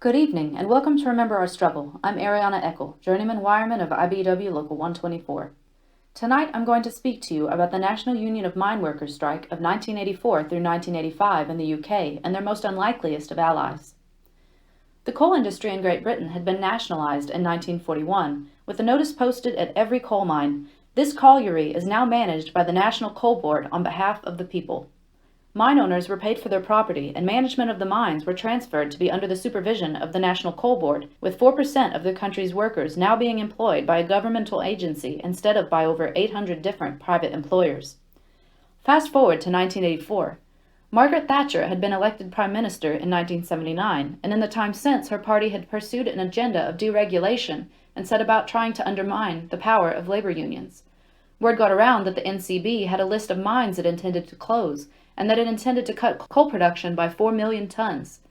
Good evening, and welcome to Remember Our Struggle. I'm Ariana Eckel, Journeyman Wireman of IBEW Local 124. Tonight, I'm going to speak to you about the National Union of Mine Workers strike of 1984 through 1985 in the UK and their most unlikeliest of allies. The coal industry in Great Britain had been nationalised in 1941, with a notice posted at every coal mine. This colliery is now managed by the National Coal Board on behalf of the people. Mine owners were paid for their property, and management of the mines were transferred to be under the supervision of the National Coal Board, with 4% of the country's workers now being employed by a governmental agency instead of by over 800 different private employers. Fast forward to 1984. Margaret Thatcher had been elected Prime Minister in 1979, and in the time since, her party had pursued an agenda of deregulation and set about trying to undermine the power of labor unions. Word got around that the NCB had a list of mines it intended to close, and that it intended to cut coal production by 4 million tons.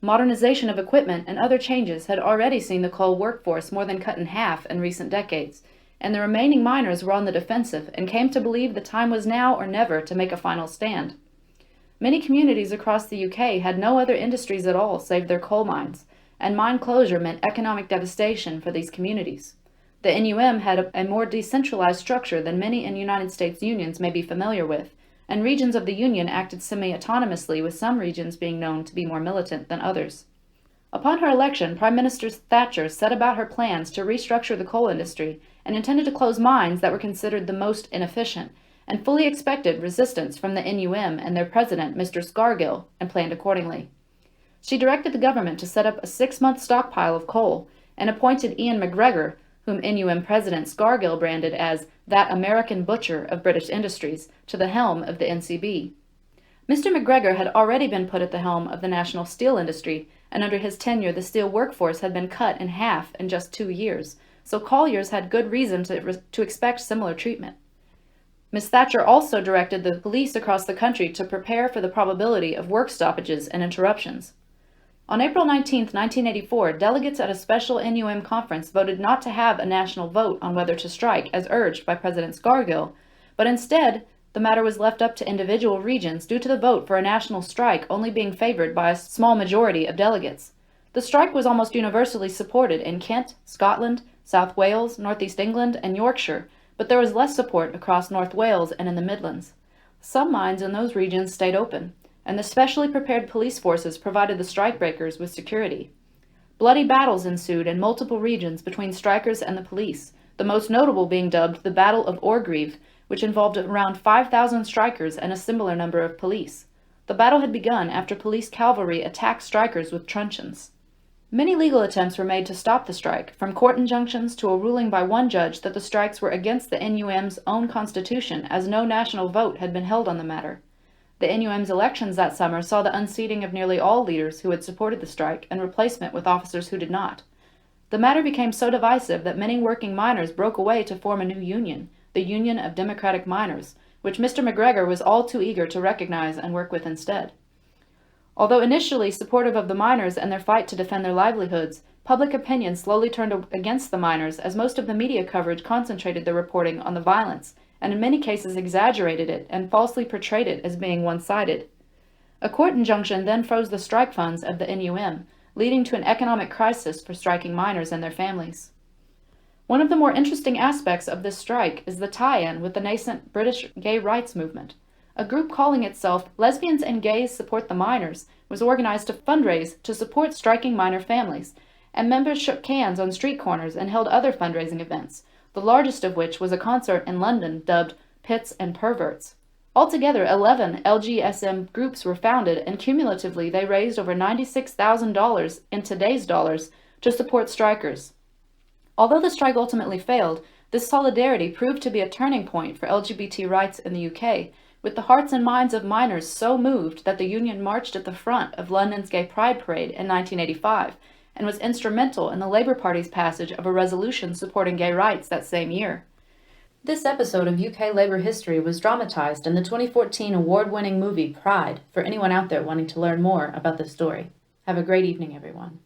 Modernization of equipment and other changes had already seen the coal workforce more than cut in half in recent decades, and the remaining miners were on the defensive and came to believe the time was now or never to make a final stand. Many communities across the UK had no other industries at all save their coal mines, and mine closure meant economic devastation for these communities. The NUM had a more decentralized structure than many in United States unions may be familiar with, and regions of the Union acted semi-autonomously, with some regions being known to be more militant than others. Upon her election, Prime Minister Thatcher set about her plans to restructure the coal industry and intended to close mines that were considered the most inefficient, and fully expected resistance from the NUM and their president, Mr. Scargill, and planned accordingly. She directed the government to set up a 6-month stockpile of coal and appointed Ian McGregor, whom NUM President Scargill branded as that American butcher of British industries, to the helm of the NCB. Mr. McGregor had already been put at the helm of the national steel industry, and under his tenure the steel workforce had been cut in half in just 2 years, so colliers had good reason to expect similar treatment. Ms. Thatcher also directed the police across the country to prepare for the probability of work stoppages and interruptions. On April 19, 1984, delegates at a special NUM conference voted not to have a national vote on whether to strike, as urged by President Scargill, but instead, the matter was left up to individual regions due to the vote for a national strike only being favored by a small majority of delegates. The strike was almost universally supported in Kent, Scotland, South Wales, Northeast England, and Yorkshire, but there was less support across North Wales and in the Midlands. Some mines in those regions stayed open, and the specially prepared police forces provided the strikebreakers with security. Bloody battles ensued in multiple regions between strikers and the police, the most notable being dubbed the Battle of Orgreave, which involved around 5,000 strikers and a similar number of police. The battle had begun after police cavalry attacked strikers with truncheons. Many legal attempts were made to stop the strike, from court injunctions to a ruling by one judge that the strikes were against the NUM's own constitution, as no national vote had been held on the matter. The NUM's elections that summer saw the unseating of nearly all leaders who had supported the strike and replacement with officers who did not. The matter became so divisive that many working miners broke away to form a new union, the Union of Democratic Miners, which Mr. McGregor was all too eager to recognize and work with instead. Although initially supportive of the miners and their fight to defend their livelihoods, public opinion slowly turned against the miners as most of the media coverage concentrated their reporting on the violence, and in many cases exaggerated it and falsely portrayed it as being one-sided. A court injunction then froze the strike funds of the NUM, leading to an economic crisis for striking miners and their families. One of the more interesting aspects of this strike is the tie-in with the nascent British gay rights movement. A group calling itself Lesbians and Gays Support the Miners was organized to fundraise to support striking miner families, and members shook hands on street corners and held other fundraising events, the largest of which was a concert in London dubbed Pits and Perverts. Altogether, 11 LGSM groups were founded, and cumulatively they raised over $96,000 in today's dollars to support strikers. Although the strike ultimately failed, this solidarity proved to be a turning point for LGBT rights in the UK, with the hearts and minds of miners so moved that the union marched at the front of London's Gay Pride Parade in 1985, and was instrumental in the Labour Party's passage of a resolution supporting gay rights that same year. This episode of UK Labour history was dramatized in the 2014 award-winning movie Pride, for anyone out there wanting to learn more about this story. Have a great evening, everyone.